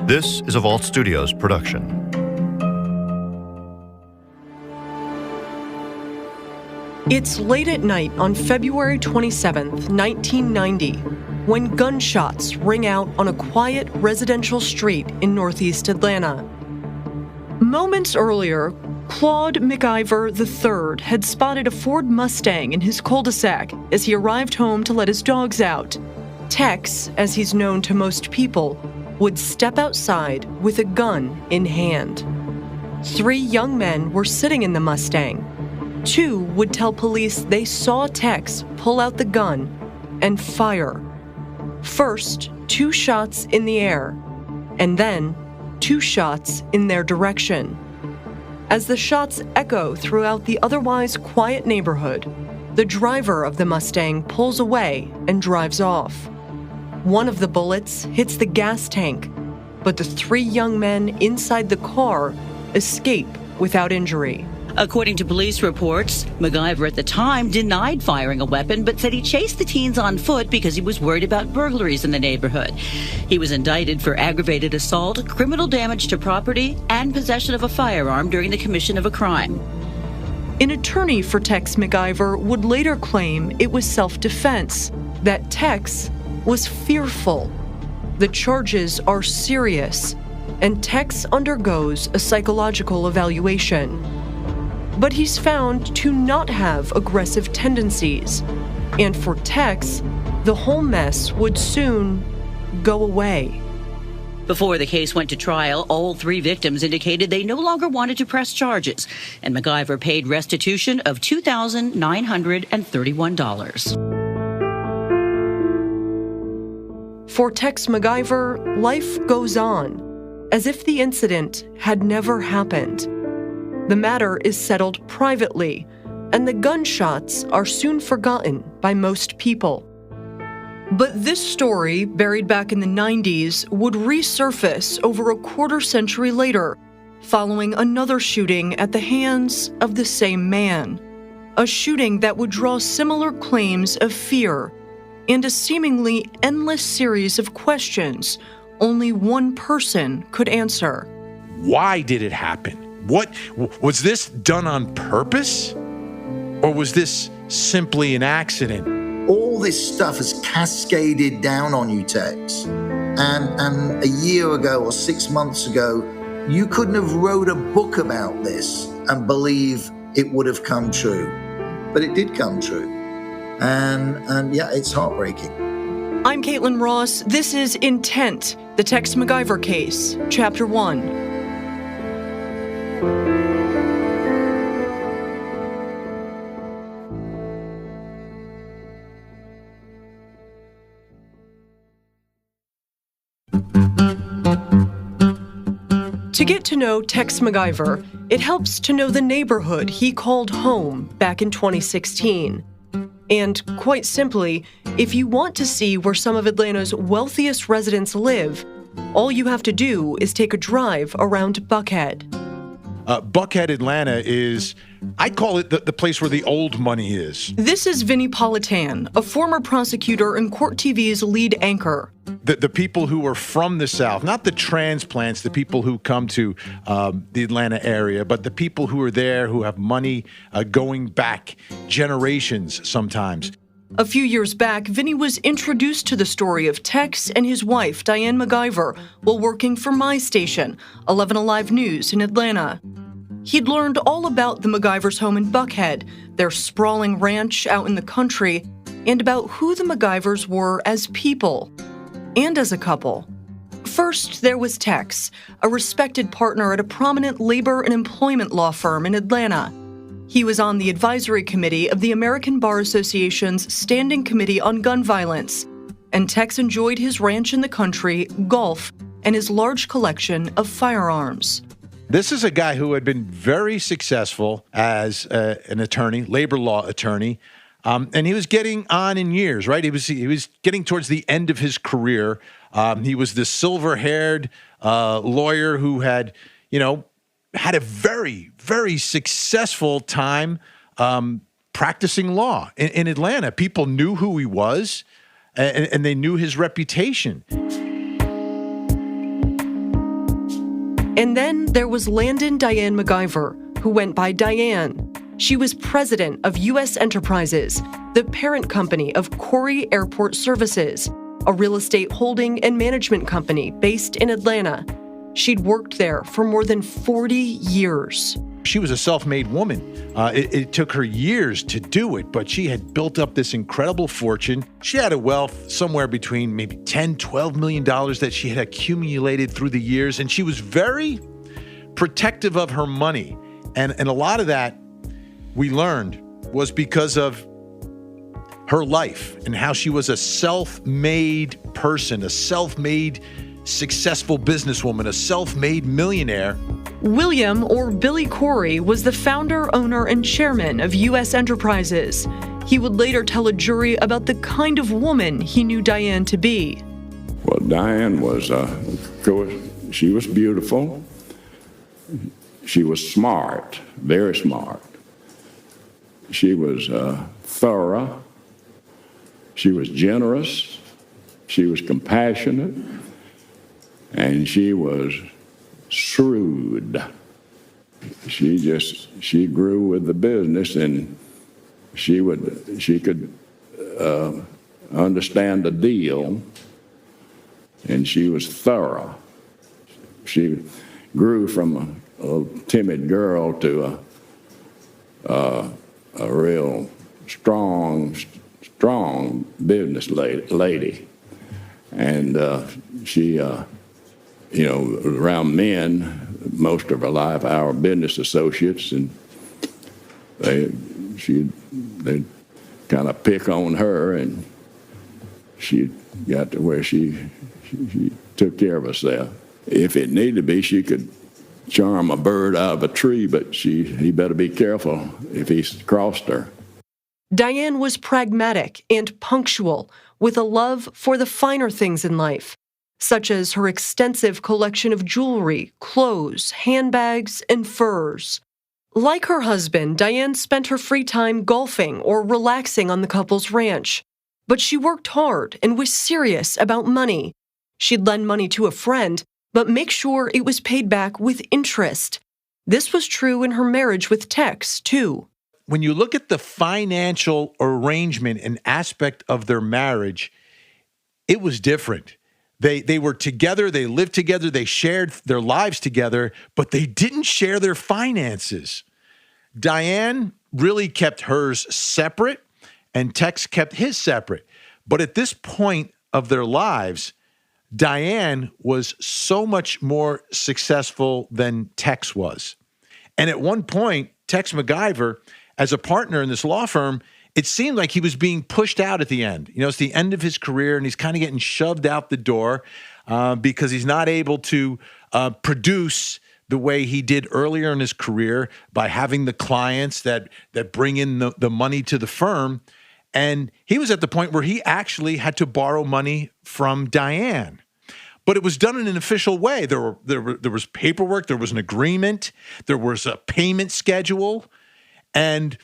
This is a Vault Studios production. It's late at night on February 27th, 1990, when gunshots ring out on a quiet residential street in northeast Atlanta. Moments earlier, Claude McIver III had spotted a Ford Mustang in his cul-de-sac as he arrived home to let his dogs out. Tex, as he's known to most people, would step outside with a gun in hand. 3 young men were sitting in the Mustang. 2 would tell police they saw Tex pull out the gun and fire. First, 2 shots in the air, and then 2 shots in their direction. As the shots echo throughout the otherwise quiet neighborhood, the driver of the Mustang pulls away and drives off. One of the bullets hits the gas tank, but the 3 young men inside the car escape without injury. According to police reports, McIver at the time denied firing a weapon, but said he chased the teens on foot because he was worried about burglaries in the neighborhood. He was indicted for aggravated assault, criminal damage to property, and possession of a firearm during the commission of a crime. An attorney for Tex McIver would later claim it was self-defense, that Tex was fearful. The charges are serious, and Tex undergoes a psychological evaluation. But he's found to not have aggressive tendencies, and for Tex, the whole mess would soon go away. Before the case went to trial, all 3 victims indicated they no longer wanted to press charges, and McIver paid restitution of $2,931. For Tex McIver, life goes on, as if the incident had never happened. The matter is settled privately, and the gunshots are soon forgotten by most people. But this story, buried back in the 90s, would resurface over a quarter century later, following another shooting at the hands of the same man. A shooting that would draw similar claims of fear and a seemingly endless series of questions only one person could answer. Why did it happen? What was this done on purpose? Or was this simply an accident? All this stuff has cascaded down on you, Tex. And a year ago or 6 months ago, you couldn't have wrote a book about this and believe it would have come true. But it did come true. And yeah, it's heartbreaking. I'm Kaitlyn Ross. This is Intent, the Tex McIver case, Chapter 1. To get to know Tex McIver, it helps to know the neighborhood he called home back in 2016. And quite simply, if you want to see where some of Atlanta's wealthiest residents live, all you have to do is take a drive around Buckhead. Buckhead, Atlanta is, I call it the place where the old money is. This is Vinnie Politan, a former prosecutor and Court TV's lead anchor. The people who are from the South, not the transplants, the people who come to the Atlanta area, but the people who are there, who have money going back generations sometimes. A few years back, Vinnie was introduced to the story of Tex and his wife, Diane McIver, while working for my station, 11 Alive News in Atlanta. He'd learned all about the McIvers' home in Buckhead, their sprawling ranch out in the country, and about who the McIvers were as people and as a couple. First, there was Tex, a respected partner at a prominent labor and employment law firm in Atlanta. He was on the advisory committee of the American Bar Association's Standing Committee on Gun Violence, and Tex enjoyed his ranch in the country, golf, and his large collection of firearms. This is a guy who had been very successful as an attorney, labor law attorney, and he was getting on in years, right? He was getting towards the end of his career. He was the silver-haired lawyer who had, had a very, very successful time practicing law in Atlanta. People knew who he was, and they knew his reputation. And then there was Diane McIver, who went by Diane. She was president of U.S. Enterprises, the parent company of Corey Airport Services, a real estate holding and management company based in Atlanta. She'd worked there for more than 40 years. She was a self-made woman. It took her years to do it, but she had built up this incredible fortune. She had a wealth somewhere between maybe $10, $12 million that she had accumulated through the years, and she was very protective of her money. And a lot of that, we learned, was because of her life and how she was a self-made person, a self-made successful businesswoman, a self-made millionaire. William, or Billy Corey, was the founder, owner, and chairman of U.S. Enterprises. He would later tell a jury about the kind of woman he knew Diane to be. Well, Diane was, of course, she was beautiful. She was smart, very smart. She was thorough. She was generous. She was compassionate. And she was shrewd. She grew with the business, and she could understand the deal, and she was thorough. She grew from a timid girl to a real strong business lady. And she around men most of her life, our business associates, and they kind of pick on her, and she got to where she took care of herself. If it needed to be, she could charm a bird out of a tree, but he better be careful if he crossed her. Diane was pragmatic and punctual, with a love for the finer things in life, such as her extensive collection of jewelry, clothes, handbags, and furs. Like her husband, Diane spent her free time golfing or relaxing on the couple's ranch. But she worked hard and was serious about money. She'd lend money to a friend, but make sure it was paid back with interest. This was true in her marriage with Tex, too. When you look at the financial arrangement and aspect of their marriage, it was different. They were together, they lived together, they shared their lives together, but they didn't share their finances. Diane really kept hers separate, and Tex kept his separate. But at this point of their lives, Diane was so much more successful than Tex was. And at one point, Tex McIver, as a partner in this law firm, it seemed like he was being pushed out at the end. You know, it's the end of his career, and he's kind of getting shoved out the door because he's not able to produce the way he did earlier in his career by having the clients that bring in the money to the firm. And he was at the point where he actually had to borrow money from Diane. But it was done in an official way. There was paperwork, there was an agreement, there was a payment schedule. And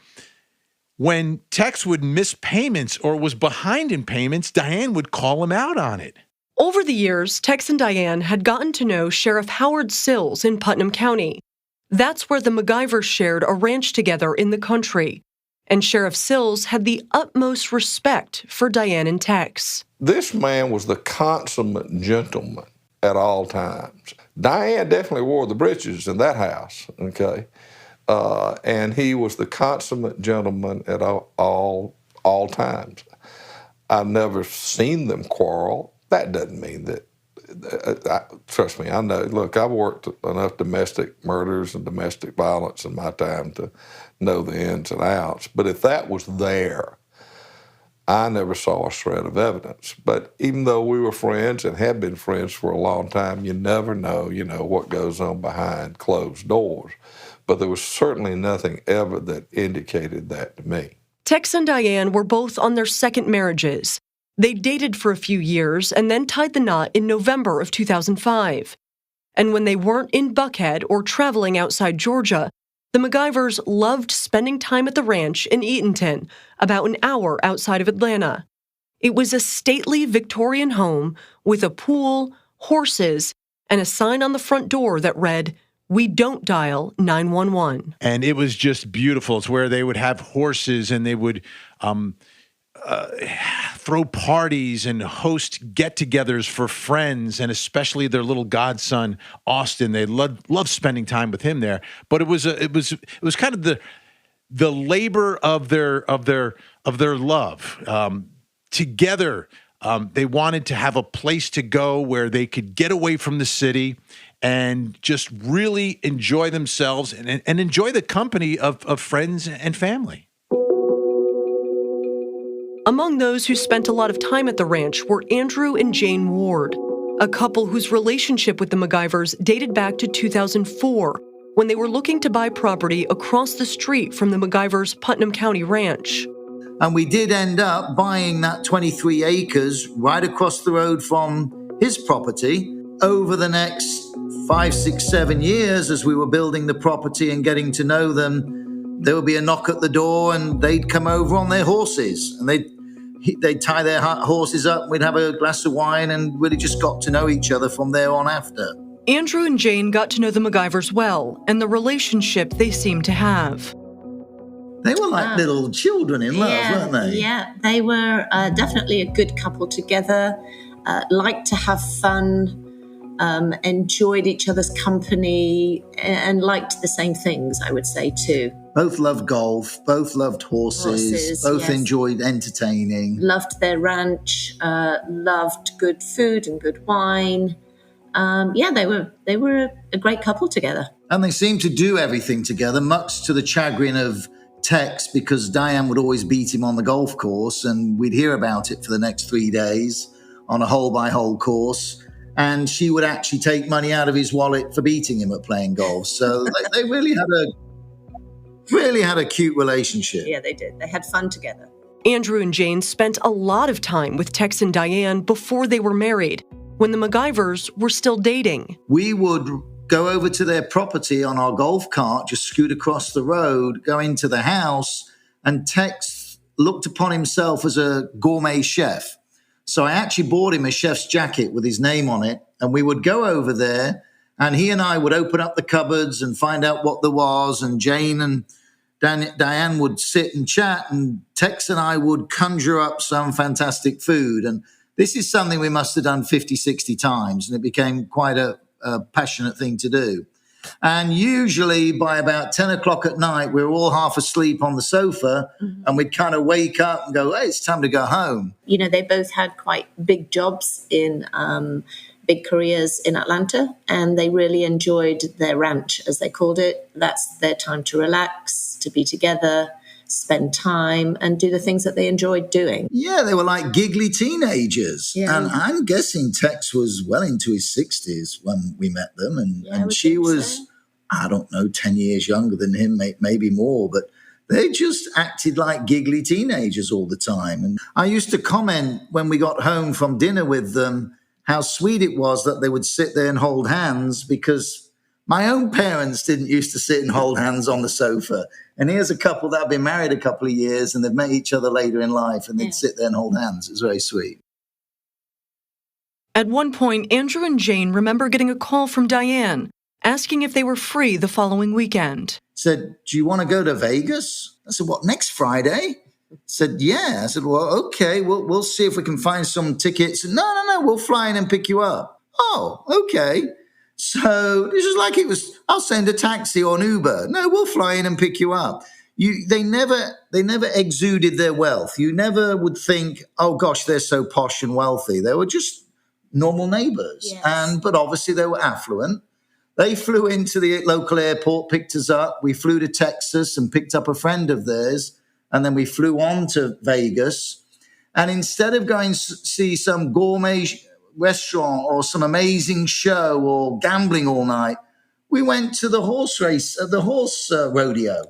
when Tex would miss payments or was behind in payments, Diane would call him out on it. Over the years, Tex and Diane had gotten to know Sheriff Howard Sills in Putnam County. That's where the McIvers shared a ranch together in the country. And Sheriff Sills had the utmost respect for Diane and Tex. This man was the consummate gentleman at all times. Diane definitely wore the breeches in that house, okay? And he was the consummate gentleman at all times. I've never seen them quarrel. That doesn't mean that, trust me, I know. Look, I've worked enough domestic murders and domestic violence in my time to know the ins and outs. But if that was there, I never saw a shred of evidence. But even though we were friends and had been friends for a long time, you never know, what goes on behind closed doors. But there was certainly nothing ever that indicated that to me. Tex and Diane were both on their second marriages. They dated for a few years and then tied the knot in November of 2005. And when they weren't in Buckhead or traveling outside Georgia, the McIvers loved spending time at the ranch in Eatonton, about an hour outside of Atlanta. It was a stately Victorian home with a pool, horses, and a sign on the front door that read, "We don't dial 911." And it was just beautiful. It's where they would have horses and they would throw parties and host get-togethers for friends, and especially their little godson Austin. They loved spending time with him there. But it was kind of the labor of their love. Together, they wanted to have a place to go where they could get away from the city and just really enjoy themselves and enjoy the company of friends and family. Among those who spent a lot of time at the ranch were Andrew and Jane Ward, a couple whose relationship with the McIvers dated back to 2004, when they were looking to buy property across the street from the McIvers' Putnam County ranch. And we did end up buying that 23 acres right across the road from his property. Over the next 5, 6, 7 years, as we were building the property and getting to know them, there would be a knock at the door and they'd come over on their horses and they'd tie their horses up. We'd have a glass of wine and really just got to know each other from there on after. Andrew and Jane got to know the McIvers well and the relationship they seemed to have. They were like little children in love, weren't they? Yeah, they were definitely a good couple together, liked to have fun, enjoyed each other's company, and liked the same things, I would say, too. Both loved golf, both loved horses, both yes. enjoyed entertaining. Loved their ranch, loved good food and good wine. They were a great couple together. And they seemed to do everything together, much to the chagrin of Tex, because Diane would always beat him on the golf course and we'd hear about it for the next 3 days on a hole-by-hole course. And she would actually take money out of his wallet for beating him at playing golf. So they really had a cute relationship. Yeah, they did. They had fun together. Andrew and Jane spent a lot of time with Tex and Diane before they were married, when the McIvers were still dating. We would go over to their property on our golf cart, just scoot across the road, go into the house, and Tex looked upon himself as a gourmet chef. So I actually bought him a chef's jacket with his name on it, and we would go over there, and he and I would open up the cupboards and find out what there was, and Jane and Diane would sit and chat, and Tex and I would conjure up some fantastic food. And this is something we must have done 50, 60 times, and it became quite a passionate thing to do. And usually by about 10 o'clock at night, we were all half asleep on the sofa, and we'd kind of wake up and go, hey, it's time to go home. You know, they both had quite big jobs in big careers in Atlanta, and they really enjoyed their ranch, as they called it. That's their time to relax, to be together, spend time, and do the things that they enjoyed doing. Yeah, they were like giggly teenagers. Yeah. And I'm guessing Tex was well into his 60s when we met them. And she was, I don't know, 10 years younger than him, maybe more. But they just acted like giggly teenagers all the time. And I used to comment when we got home from dinner with them how sweet it was that they would sit there and hold hands, because my own parents didn't used to sit and hold hands on the sofa. And here's a couple that have been married a couple of years and they've met each other later in life and they'd sit there and hold hands. It was very sweet. At one point, Andrew and Jane remember getting a call from Diane asking if they were free the following weekend. Said, do you want to go to Vegas? I said, what, next Friday? Said, yeah. I said, well, okay, we'll see if we can find some tickets. No, we'll fly in and pick you up. Oh, okay. So this is like it was, I'll send a taxi or an Uber. No, we'll fly in and pick you up. They never exuded their wealth. You never would think, oh gosh, they're so posh and wealthy. They were just normal neighbors. Yes. But obviously they were affluent. They flew into the local airport, picked us up. We flew to Texas and picked up a friend of theirs. And then we flew on to Vegas. And instead of going to see some gourmet restaurant or some amazing show or gambling all night, we went to the horse race, the horse rodeo.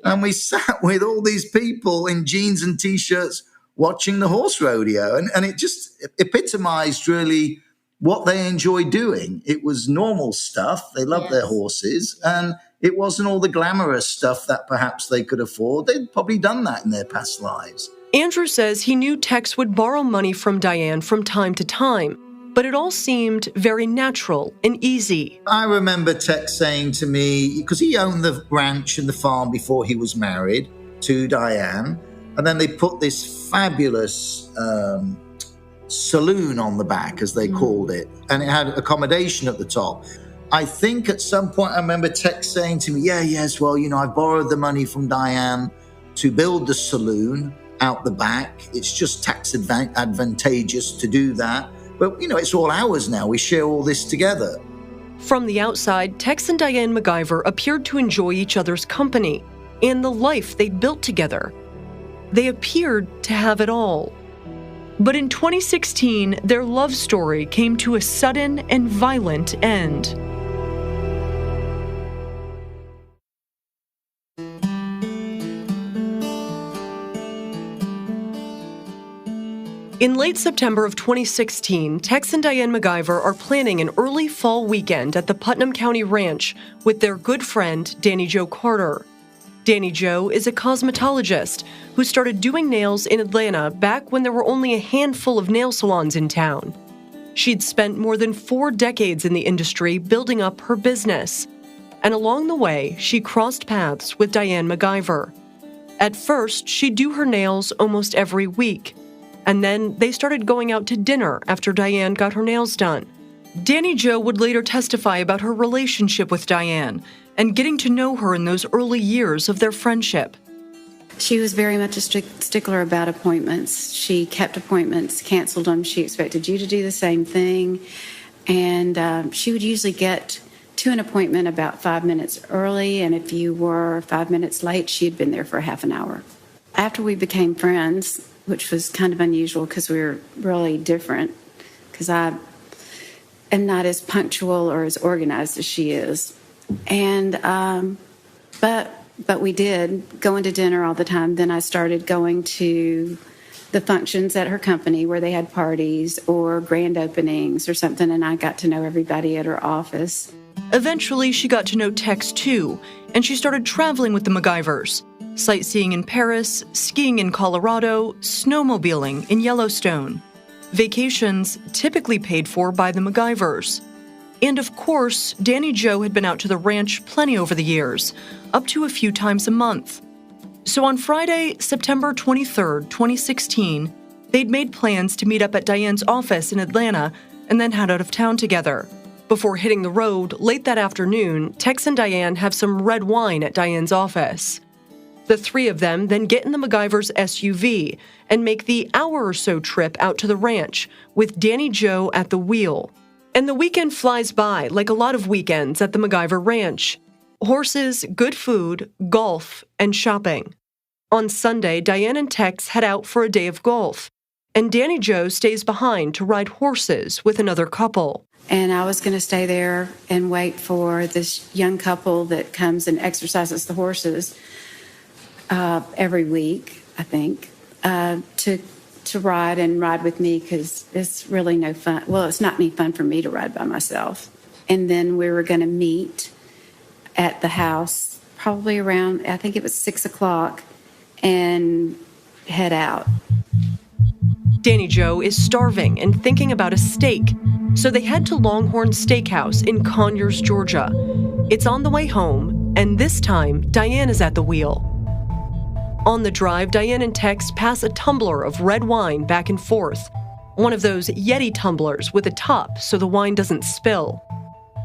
And we sat with all these people in jeans and T-shirts watching the horse rodeo. And it just epitomized really what they enjoy doing. It was normal stuff. They loved their horses. And it wasn't all the glamorous stuff that perhaps they could afford. They'd probably done that in their past lives. Andrew says he knew Tex would borrow money from Diane from time to time, But it all seemed very natural and easy. I remember Tex saying to me, because he owned the ranch and the farm before he was married to Diane, and then they put this fabulous saloon on the back, as they called it, and it had accommodation at the top. I think at some point I remember Tex saying to me, yes, well, I borrowed the money from Diane to build the saloon out the back. It's just tax advantageous to do that. But, it's all ours now. We share all this together. From the outside, Tex and Diane McIver appeared to enjoy each other's company and the life they'd built together. They appeared to have it all. But in 2016, their love story came to a sudden and violent end. In late September of 2016, Tex and Diane McIver are planning an early fall weekend at the Putnam County Ranch with their good friend, Danny Jo Carter. Danny Jo is a cosmetologist who started doing nails in Atlanta back when there were only a handful of nail salons in town. She'd spent more than 4 decades in the industry building up her business. And along the way, she crossed paths with Diane McIver. At first, she'd do her nails almost every week. And then they started going out to dinner after Diane got her nails done. Danny Jo would later testify about her relationship with Diane and getting to know her in those early years of their friendship. She was very much a stickler about appointments. She kept appointments, canceled them. She expected you to do the same thing. And she would usually get to an appointment about 5 minutes early. And if you were 5 minutes late, she had been there for a half an hour. After we became friends, which was kind of unusual because we were really different, because I am not as punctual or as organized as she is. And but we did go into dinner all the time. Then I started going to the functions at her company where they had parties or grand openings or something, and I got to know everybody at her office. Eventually, she got to know Tex too, and she started traveling with the McIvers. Sightseeing in Paris, skiing in Colorado, snowmobiling in Yellowstone. Vacations typically paid for by the McIvers. And of course, Danny Jo had been out to the ranch plenty over the years, up to a few times a month. So on Friday, September 23rd, 2016, they'd made plans to meet up at Diane's office in Atlanta and then head out of town together. Before hitting the road late that afternoon, Tex and Diane have some red wine at Diane's office. The three of them then get in the McIver's SUV and make the hour or so trip out to the ranch with Danny Jo at the wheel. And the weekend flies by like a lot of weekends at the McIver Ranch. Horses, good food, golf, and shopping. On Sunday, Diane and Tex head out for a day of golf, and Danny Jo stays behind to ride horses with another couple. And I was going to stay there and wait for this young couple that comes and exercises the horses every week, I think, to ride with me, because it's really no fun. Well, it's not any fun for me to ride by myself. And then we were going to meet at the house probably around, I think it was 6 o'clock, and head out. Danny Jo is starving and thinking about a steak, so they head to Longhorn Steakhouse in Conyers, Georgia. It's on the way home, and this time, Diane is at the wheel. On the drive, Diane and Tex pass a tumbler of red wine back and forth, one of those Yeti tumblers with a top so the wine doesn't spill.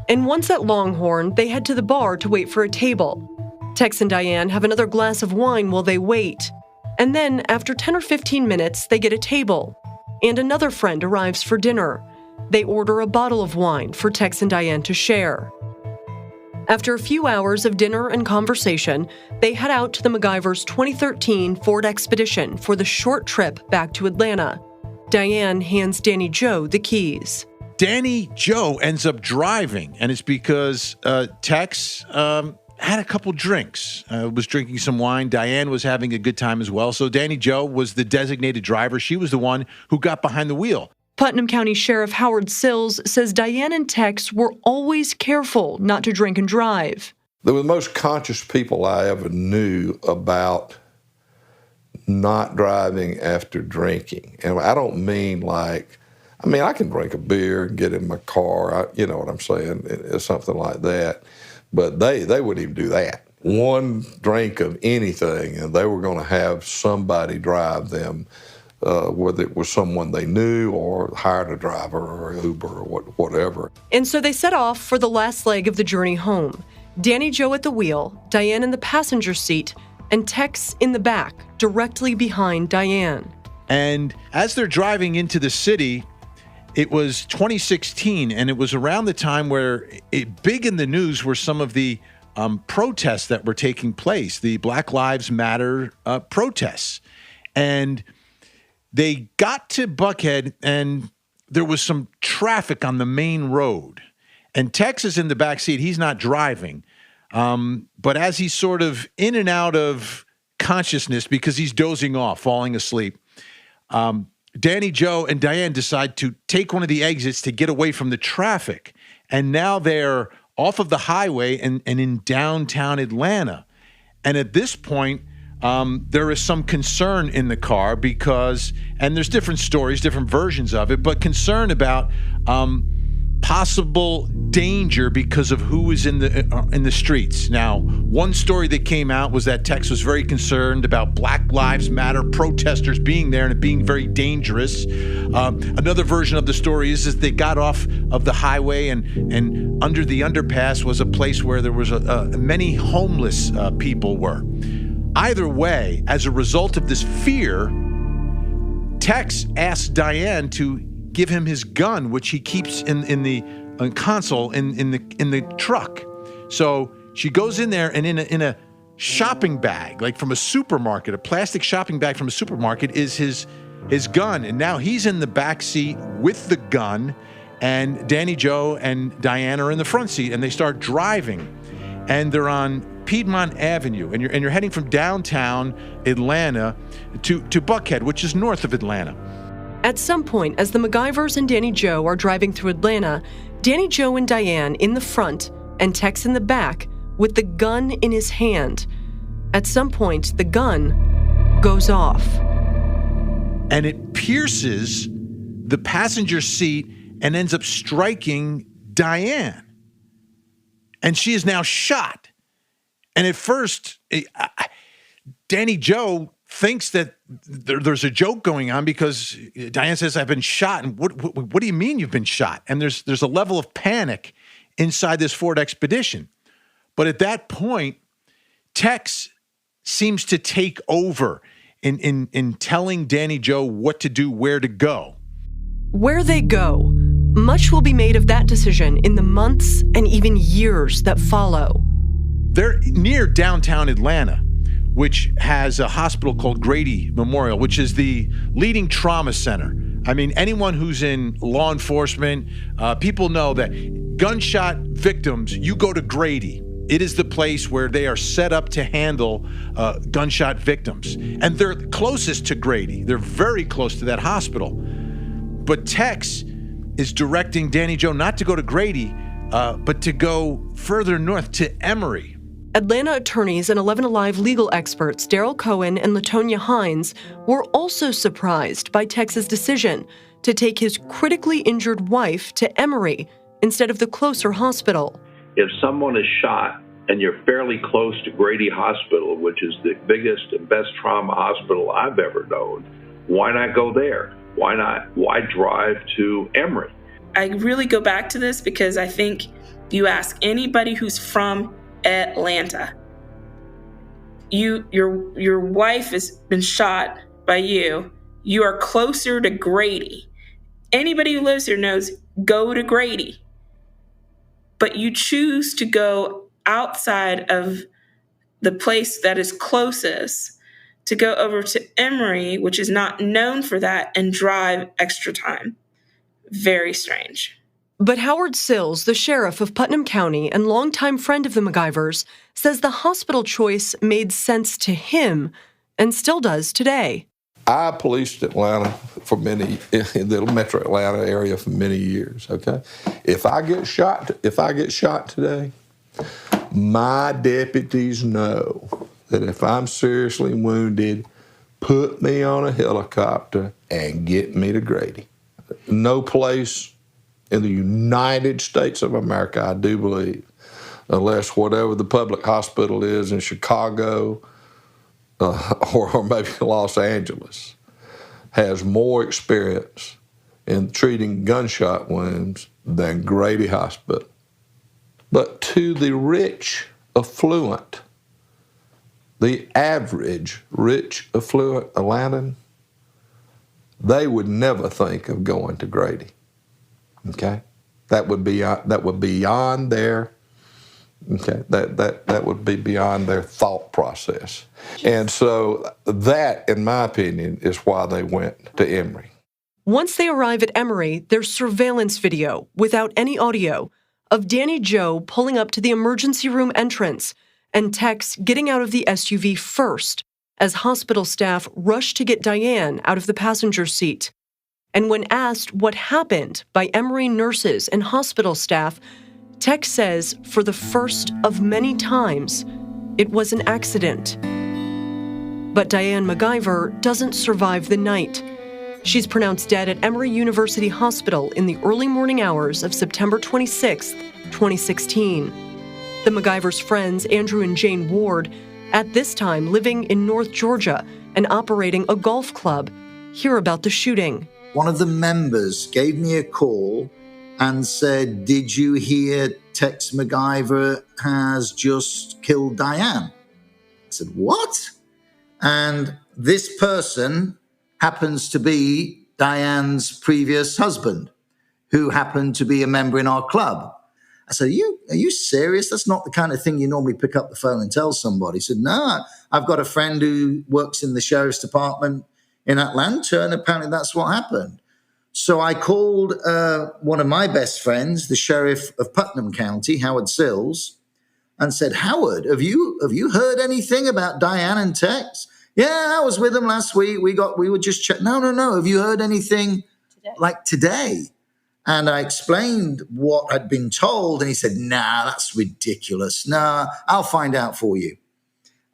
And once at Longhorn, they head to the bar to wait for a table. Tex and Diane have another glass of wine while they wait. And then, after 10 or 15 minutes, they get a table. And another friend arrives for dinner. They order a bottle of wine for Tex and Diane to share. After a few hours of dinner and conversation, they head out to the McIver's 2013 Ford Expedition for the short trip back to Atlanta. Diane hands Danny Jo the keys. Danny Jo ends up driving, and it's because Tex had a couple drinks, was drinking some wine. Diane was having a good time as well. So Danny Jo was the designated driver. She was the one who got behind the wheel. Putnam County Sheriff Howard Sills says Diane and Tex were always careful not to drink and drive. They were the most conscious people I ever knew about not driving after drinking. And I don't mean like I mean, I can drink a beer and get in my car, you know what I'm saying, it's something like that. But they wouldn't even do that. One drink of anything, and they were going to have somebody drive them, whether it was someone they knew or hired a driver or Uber or whatever. And so they set off for the last leg of the journey home. Danny Joe at the wheel, Diane in the passenger seat, and Tex in the back, directly behind Diane. And as they're driving into the city, it was 2016, and it was around the time where big in the news were some of the protests that were taking place, the Black Lives Matter protests. And they got to Buckhead, and there was some traffic on the main road. And Tex is in the back seat. He's not driving. But as he's sort of in and out of consciousness because he's dozing off, falling asleep, Danny Joe and Diane decide to take one of the exits to get away from the traffic. And now they're off of the highway and in downtown Atlanta. And at this point, there is some concern in the car because, and there's different stories, different versions of it, but concern about possible danger because of who is in the streets. Now, one story that came out was that Tex was very concerned about Black Lives Matter protesters being there and it being very dangerous. Another version of the story is that they got off of the highway and under the underpass was a place where there was many homeless people were. Either way, as a result of this fear, Tex asked Diane to give him his gun, which he keeps in the console in the truck. So she goes in there, and in a shopping bag, like from a supermarket, a plastic shopping bag from a supermarket, is his gun. And now he's in the back seat with the gun, and Danny Joe and Diane are in the front seat, and they start driving, and they're on Piedmont Avenue, and you're heading from downtown Atlanta to Buckhead, which is north of Atlanta. At some point, as the McIvers and Danny Joe are driving through Atlanta, Danny Joe and Diane in the front and Tex in the back with the gun in his hand. At some point, the gun goes off. And it pierces the passenger seat and ends up striking Diane. And she is now shot. And at first, Danny Joe thinks that there's a joke going on because Diane says, I've been shot. And what do you mean you've been shot? And there's a level of panic inside this Ford Expedition. But at that point, Tex seems to take over in telling Danny Joe what to do, where to go. Where they go, much will be made of that decision in the months and even years that follow. They're near downtown Atlanta, which has a hospital called Grady Memorial, which is the leading trauma center. I mean, anyone who's in law enforcement, people know that gunshot victims, you go to Grady. It is the place where they are set up to handle gunshot victims. And they're closest to Grady. They're very close to that hospital. But Tex is directing Danny Joe not to go to Grady, but to go further north to Emory. Atlanta attorneys and 11 Alive legal experts Daryl Cohen and LaTonya Hines were also surprised by Tex's decision to take his critically injured wife to Emory instead of the closer hospital. If someone is shot and you're fairly close to Grady Hospital, which is the biggest and best trauma hospital I've ever known, why not go there? Why not? Why drive to Emory? I really go back to this because I think you ask anybody who's from Atlanta, your wife has been shot by you. You are closer to Grady. Anybody who lives here knows go to Grady. But you choose to go outside of the place that is closest to go over to Emory, which is not known for that, and drive extra time. Very strange. But Howard Sills, the sheriff of Putnam County and longtime friend of the McIvers, says the hospital choice made sense to him and still does today. I policed Atlanta in the metro Atlanta area for many years, okay? If I get shot today, my deputies know that if I'm seriously wounded, put me on a helicopter and get me to Grady. no place in the United States of America, I do believe, unless whatever the public hospital is in Chicago or maybe Los Angeles, has more experience in treating gunshot wounds than Grady Hospital. But to the rich, affluent, the average rich, affluent Atlantan, they would never think of going to Grady. Okay, that would be beyond their. Okay, that would be beyond their thought process, and so that, in my opinion, is why they went to Emory. Once they arrive at Emory, there's surveillance video, without any audio, of Danny Joe pulling up to the emergency room entrance and Tex getting out of the SUV first as hospital staff rush to get Diane out of the passenger seat. And when asked what happened by Emory nurses and hospital staff, Tex says for the first of many times, it was an accident. But Diane McIver doesn't survive the night. She's pronounced dead at Emory University Hospital in the early morning hours of September 26, 2016. The McIver's friends, Andrew and Jane Ward, at this time living in North Georgia and operating a golf club, hear about the shooting. One of the members gave me a call and said, "Did you hear Tex McIver has just killed Diane?" I said, "What?" And this person happens to be Diane's previous husband, who happened to be a member in our club. I said, are you serious? That's not the kind of thing you normally pick up the phone and tell somebody. He said, "No, I've got a friend who works in the sheriff's department in Atlanta, and apparently that's what happened." So I called one of my best friends, the sheriff of Putnam County, Howard Sills, and said, "Howard, have you heard anything about Diane and Tex?" "Yeah, I was with them last week. We were just checking." No. Have you heard anything today? And I explained what had been told, and he said, "Nah, that's ridiculous. Nah, I'll find out for you."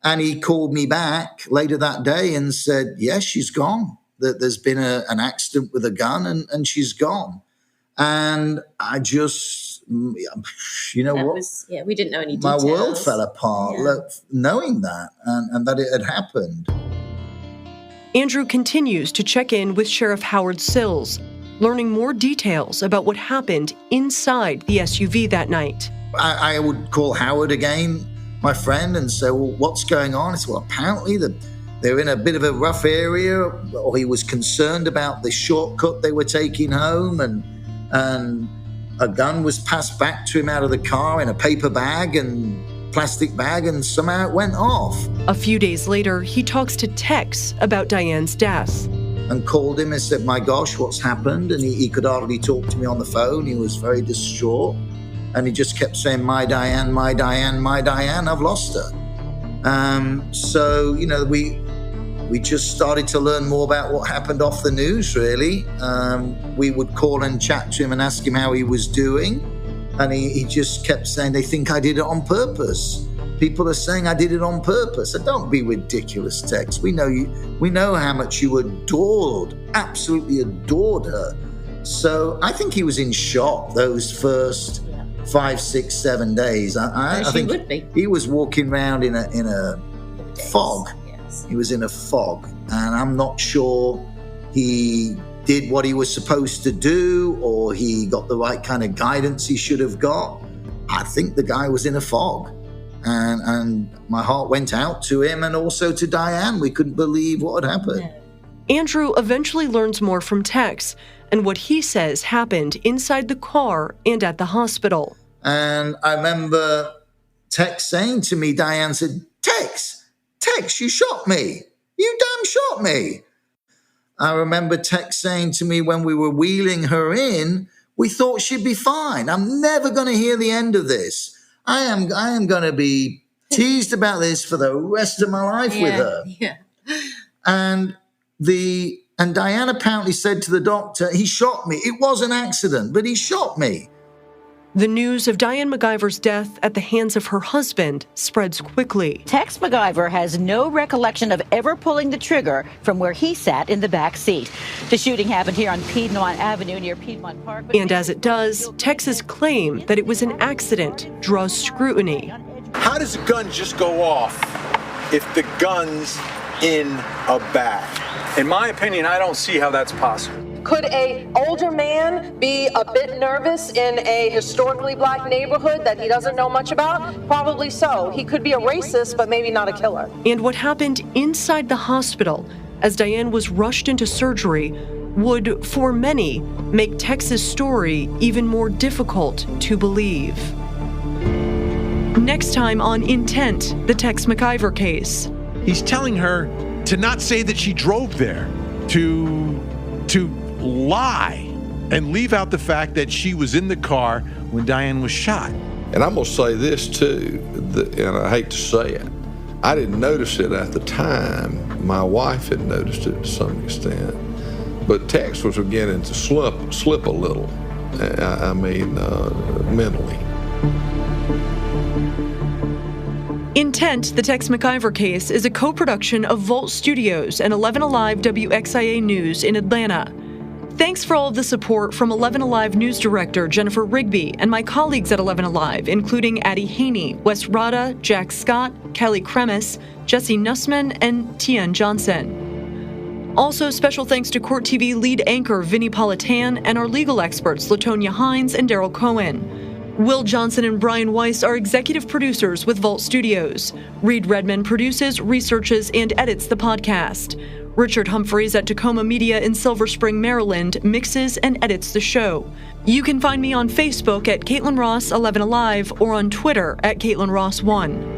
And he called me back later that day and said, "Yes, she's gone. There's been an accident with a gun, and she's gone." And I just, we didn't know any my details. world fell apart knowing that and that it had happened. Andrew continues to check in with Sheriff Howard Sills, learning more details about what happened inside the SUV that night. I would call Howard again, my friend, and say, "Well, what's going on?" He said, "Well, apparently they're in a bit of a rough area," or he was concerned about the shortcut they were taking home, and a gun was passed back to him out of the car in a paper bag and plastic bag, and somehow it went off. A few days later, he talks to Tex about Diane's death. And called him and said, "My gosh, what's happened?" And he could hardly talk to me on the phone. He was very distraught. And he just kept saying, "My Diane, my Diane, my Diane, I've lost her." So, we just started to learn more about what happened off the news, really. We would call and chat to him and ask him how he was doing. And he just kept saying, "They think I did it on purpose. People are saying I did it on purpose." I said, "Don't be ridiculous, Tex. We know you. We know how much you absolutely adored her." So I think he was in shock those first 5, 6, 7 days. I think would be. He was walking around in a fog. Yes. He was in a fog, and I'm not sure he did what he was supposed to do, or he got the right kind of guidance he should have got. I think the guy was in a fog. And my heart went out to him and also to Diane. We couldn't believe what had happened. Andrew eventually learns more from Tex and what he says happened inside the car and at the hospital. And I remember Tex saying to me, Diane said, Tex, you shot me. You damn shot me." I remember Tex saying to me when we were wheeling her in, "We thought she'd be fine. I'm never going to hear the end of this. I am going to be teased about this for the rest of my life with her." Yeah. And Diane apparently said to the doctor, "He shot me. It was an accident, but he shot me." The news of Diane McIver's death at the hands of her husband spreads quickly. Tex McIver has no recollection of ever pulling the trigger from where he sat in the back seat. The shooting happened here on Piedmont Avenue near Piedmont Park. And as it does, Tex's claim that it was an accident draws scrutiny. How does a gun just go off if the gun's in a bag? In my opinion, I don't see how that's possible. Could an older man be a bit nervous in a historically black neighborhood that he doesn't know much about? Probably so. He could be a racist, but maybe not a killer. And what happened inside the hospital as Diane was rushed into surgery would, for many, make Tex's story even more difficult to believe. Next time on Intent, the Tex McIver case. He's telling her to not say that she drove there, to lie and leave out the fact that she was in the car when Diane was shot. And I'm going to say this too, and I hate to say it, I didn't notice it at the time. My wife had noticed it to some extent. But Tex was beginning to slip a little, mentally. Intent, the Tex McIver case, is a co-production of Volt Studios and 11 Alive WXIA News in Atlanta. Thanks for all of the support from 11 Alive News Director Jennifer Rigby and my colleagues at 11 Alive, including Addie Haney, Wes Rada, Jack Scott, Kelly Kremis, Jesse Nussman, and Tien Johnson. Also, special thanks to Court TV lead anchor Vinnie Politan and our legal experts LaTonya Hines and Daryl Cohen. Will Johnson and Brian Weiss are executive producers with Volt Studios. Reed Redman produces, researches, and edits the podcast. Richard Humphreys at Tacoma Media in Silver Spring, Maryland, mixes and edits the show. You can find me on Facebook at Kaitlyn Ross 11 Alive or on Twitter at Kaitlyn Ross 1.